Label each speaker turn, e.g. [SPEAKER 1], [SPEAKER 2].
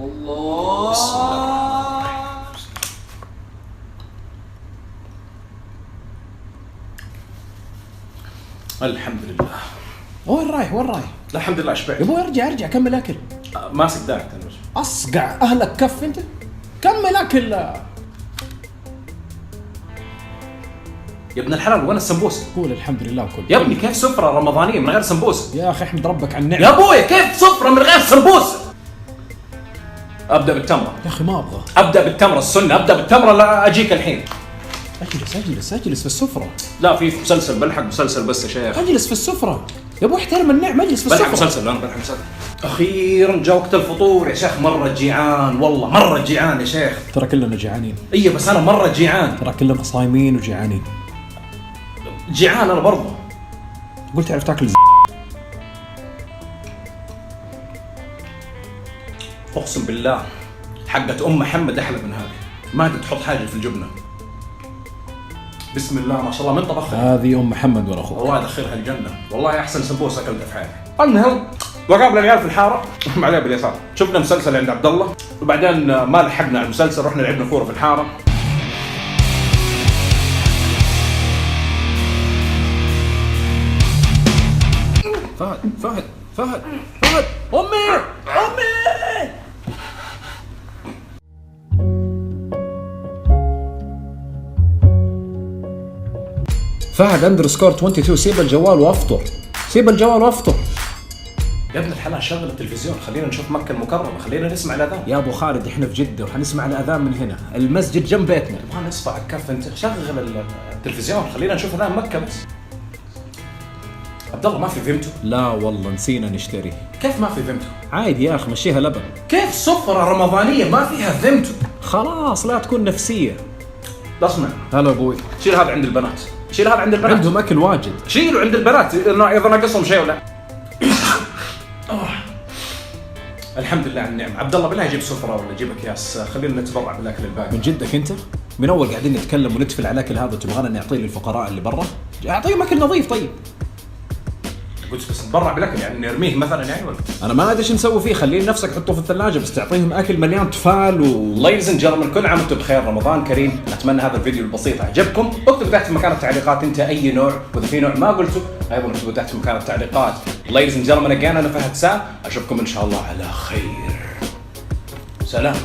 [SPEAKER 1] الله.
[SPEAKER 2] بسم الله. الحمد لله.
[SPEAKER 1] وين رايح؟
[SPEAKER 2] لا الحمد لله شبعت.
[SPEAKER 1] يا ابوي ارجع كمل اكل.
[SPEAKER 2] ماسك دايت انا.
[SPEAKER 1] اصقع اهلك كف انت. كمل اكل.
[SPEAKER 2] يا ابن الحلال وين السمبوسه؟
[SPEAKER 1] قول الحمد لله وكل.
[SPEAKER 2] يا ابني كيف سفره رمضانيه من غير سمبوسه؟
[SPEAKER 1] يا اخي احمد ربك على النعمه.
[SPEAKER 2] يا ابوي كيف سفره من غير سمبوسه؟ ابدا بالتمره.
[SPEAKER 1] يا اخي ما ابغى.
[SPEAKER 2] ابدا بالتمره السنه، ابدا بالتمره. لا اجيك الحين.
[SPEAKER 1] اجلس في السفره.
[SPEAKER 2] لا في مسلسل بلحق مسلسل بس يا شيخ.
[SPEAKER 1] اجلس في السفره يا ابو احترم النعمه. اجلس في
[SPEAKER 2] بلحق
[SPEAKER 1] السفره.
[SPEAKER 2] مسلسل. انا بلحق مسلسل. اخيرا جاء وقت الفطور يا شيخ. مره جيعان والله، مره جيعان يا شيخ.
[SPEAKER 1] ترى كلنا جيعانين.
[SPEAKER 2] ايه بس انا مره جيعان.
[SPEAKER 1] ترى كلنا صايمين وجيعانين.
[SPEAKER 2] جيعان انا برضه.
[SPEAKER 1] قلت تعرف تاكل
[SPEAKER 2] اقسم بالله حقت ام محمد احلى من هذه. ما قد تحط حاجه في الجبنه. بسم الله ما شاء الله من طبخها.
[SPEAKER 1] هذه ام محمد ولا اخوك.
[SPEAKER 2] والله ادخلها الجنه. والله احسن سمبوسه اكلتها في حياتي. المهم وقابل العيال في الحاره بعدين باليسار شفنا مسلسل عند عبد الله، وبعدين ما لحقنا على المسلسل رحنا لعبنا كوره في الحاره.
[SPEAKER 1] فهد امي. فهد اندرسكور 22. سيب الجوال وافطر.
[SPEAKER 2] يا ابن الحلال شغل التلفزيون، خلينا نشوف مكه المكرمه، خلينا نسمع الاذان.
[SPEAKER 1] يا ابو خالد احنا في جده وحنسمع الاذان من هنا. المسجد جنب بيتنا.
[SPEAKER 2] ما نصفع الكف انت. شغل التلفزيون خلينا نشوف اذان مكه بس. عبد الله ما في فيمتو؟
[SPEAKER 1] لا والله نسينا نشتري.
[SPEAKER 2] كيف ما في فيمتو؟
[SPEAKER 1] عادي يا اخي مشيها لبن.
[SPEAKER 2] كيف سفره رمضانيه ما فيها فيمتو؟
[SPEAKER 1] خلاص لا تكون نفسيه.
[SPEAKER 2] اسمع
[SPEAKER 1] هلا ابوي.
[SPEAKER 2] شيل هذا عند البنات. شيل هذا عند البنات.
[SPEAKER 1] عندهم اكل واجد.
[SPEAKER 2] شيلوا عند البنات اذا ناقصهم شيء ولا. الحمد لله على النعمه. عبد الله بالله جيب سفره ولا جيب اكياس، خلينا نتبرع بالاكل الباقي.
[SPEAKER 1] من جدك انت؟ من اول قاعدين نتكلم ونتفل على الاكل هذا تبغانا نعطيه للفقراء اللي برا؟ اعطيهم اكل نظيف. طيب
[SPEAKER 2] قلت بس نتبرع بالاكل يعني نرميه مثلا يعني ولا؟
[SPEAKER 1] انا ما ادري ايش نسوي فيه. خليه نفسك حطه في الثلاجه بس تعطيهم اكل مليان تفال
[SPEAKER 2] Ladies and gentlemen كل عام وانتم بخير. رمضان كريم. اتمنى هذا الفيديو البسيط عجبكم. اكتب تحت في مكان التعليقات انت اي نوع، واذا في نوع ما قلته ايضا اكتبوا تحت في مكان التعليقات. Ladies and gentlemen again انا فهد سا. اشوفكم ان شاء الله على خير. سلام.